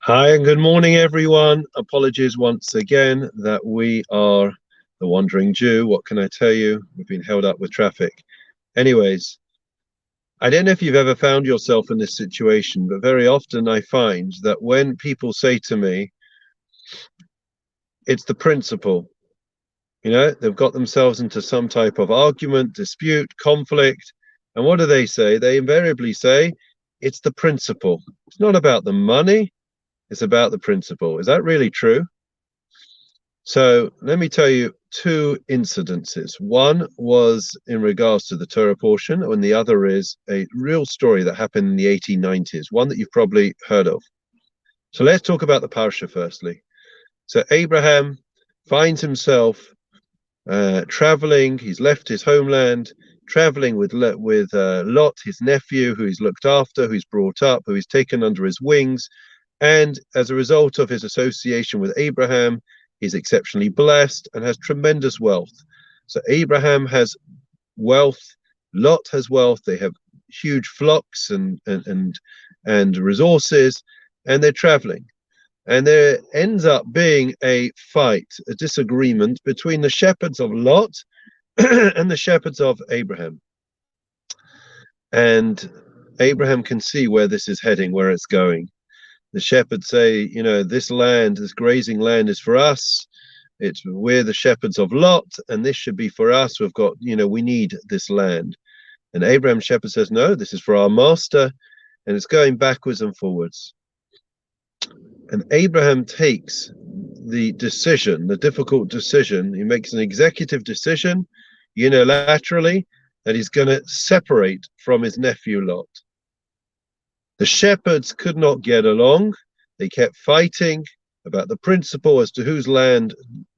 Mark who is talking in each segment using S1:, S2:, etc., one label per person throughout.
S1: Hi and good morning, everyone. Apologies once again that we are the Wandering Jew. What can I tell you? We've been held up with traffic. Anyways, I don't know if you've ever found yourself in this situation, but very often I find that when people say to me, it's the principle, they've got themselves into some type of argument, dispute, conflict. And what do they say? They invariably say, it's the principle. It's not about the money, it's about the principle. Is that really true? So let me tell you two incidences. One was in regards to the Torah portion, and the other is a real story that happened in the 1890s, one that you've probably heard of. So let's talk about the parsha firstly. So Abraham finds himself traveling. He's left his homeland, traveling with Lot, his nephew, who he's looked after, who he's brought up, who he's taken under his wings. And as a result of his association with Abraham, he's exceptionally blessed and has tremendous wealth. So Abraham has wealth, Lot has wealth. They have huge flocks and resources, and they're traveling. And there ends up being a fight, a disagreement between the shepherds of Lot and the shepherds of Abraham. And Abraham can see where this is heading, where it's going. The shepherds say, this land, this grazing land is for us. We're the shepherds of Lot, and this should be for us. We've got, we need this land. And Abraham's shepherd says, no, this is for our master, and it's going backwards and forwards. And Abraham takes the decision, the difficult decision. He makes an executive decision unilaterally that he's going to separate from his nephew Lot. The shepherds could not get along. They kept fighting about the principle as to whose land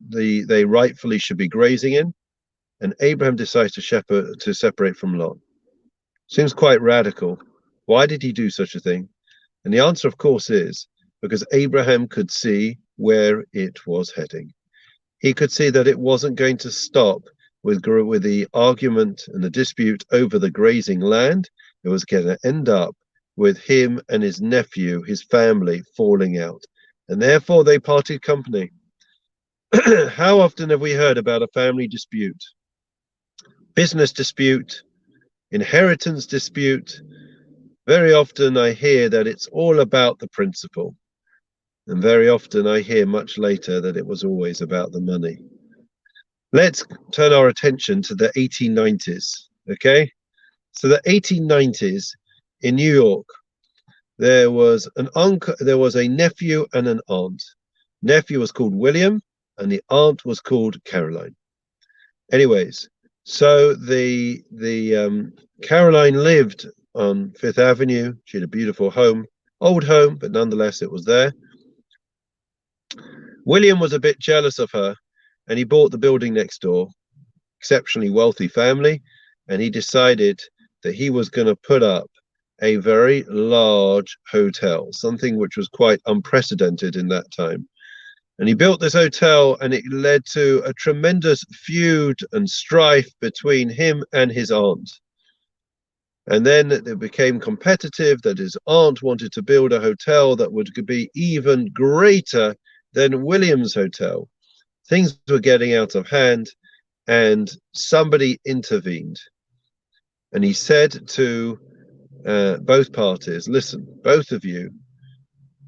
S1: they rightfully should be grazing in. And Abraham decides to separate from Lot. Seems quite radical. Why did he do such a thing? And the answer, of course, is because Abraham could see where it was heading. He could see that it wasn't going to stop with the argument and the dispute over the grazing land. It was going to end up with him and his nephew, his family, falling out. And therefore they parted company. How often have we heard about a family dispute, business dispute, inheritance dispute? Very often I hear that it's all about the principle. And very often I hear much later that it was always about the money. Let's turn our attention to the 1890s, okay? So the 1890s in New York, there was a nephew and an aunt. Nephew was called William, and the aunt was called Caroline. Anyways, so the Caroline lived on Fifth Avenue. She had a beautiful home, old home, but nonetheless it was there. William was a bit jealous of her, and he bought the building next door. Exceptionally wealthy family, and he decided that he was going to put up a very large hotel, something which was quite unprecedented in that time. And he built this hotel, and it led to a tremendous feud and strife between him and his aunt. And then it became competitive that his aunt wanted to build a hotel that would be even greater than William's hotel. Things were getting out of hand, and somebody intervened. And he said to both parties, listen, both of you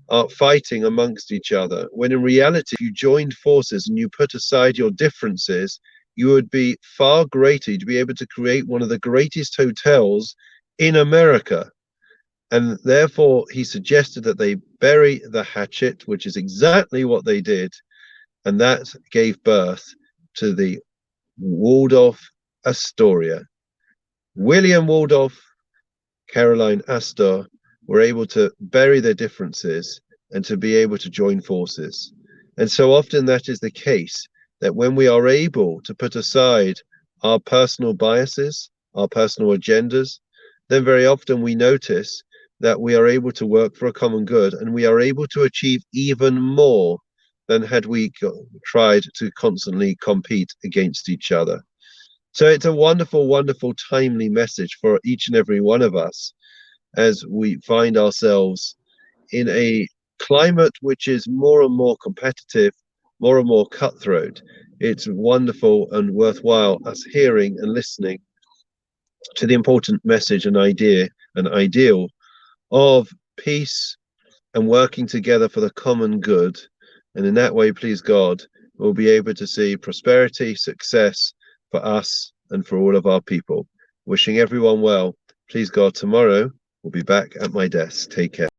S1: are fighting amongst each other, when in reality, if you joined forces and you put aside your differences, you would be far greater. You'd be able to create one of the greatest hotels in America. And therefore, he suggested that they bury the hatchet, which is exactly what they did. And that gave birth to the Waldorf Astoria. William Waldorf, Caroline Astor were able to bury their differences and to be able to join forces. And so often that is the case, that when we are able to put aside our personal biases, our personal agendas, then very often we notice that we are able to work for a common good, and we are able to achieve even more than had we tried to constantly compete against each other. So it's a wonderful, wonderful, timely message for each and every one of us as we find ourselves in a climate which is more and more competitive, more and more cutthroat, it's wonderful and worthwhile us hearing and listening to the important message and idea and ideal of peace and working together for the common good. And in that way, please God, we'll be able to see prosperity, success for us and for all of our people. Wishing everyone well. Please God, tomorrow we'll be back at my desk. Take care.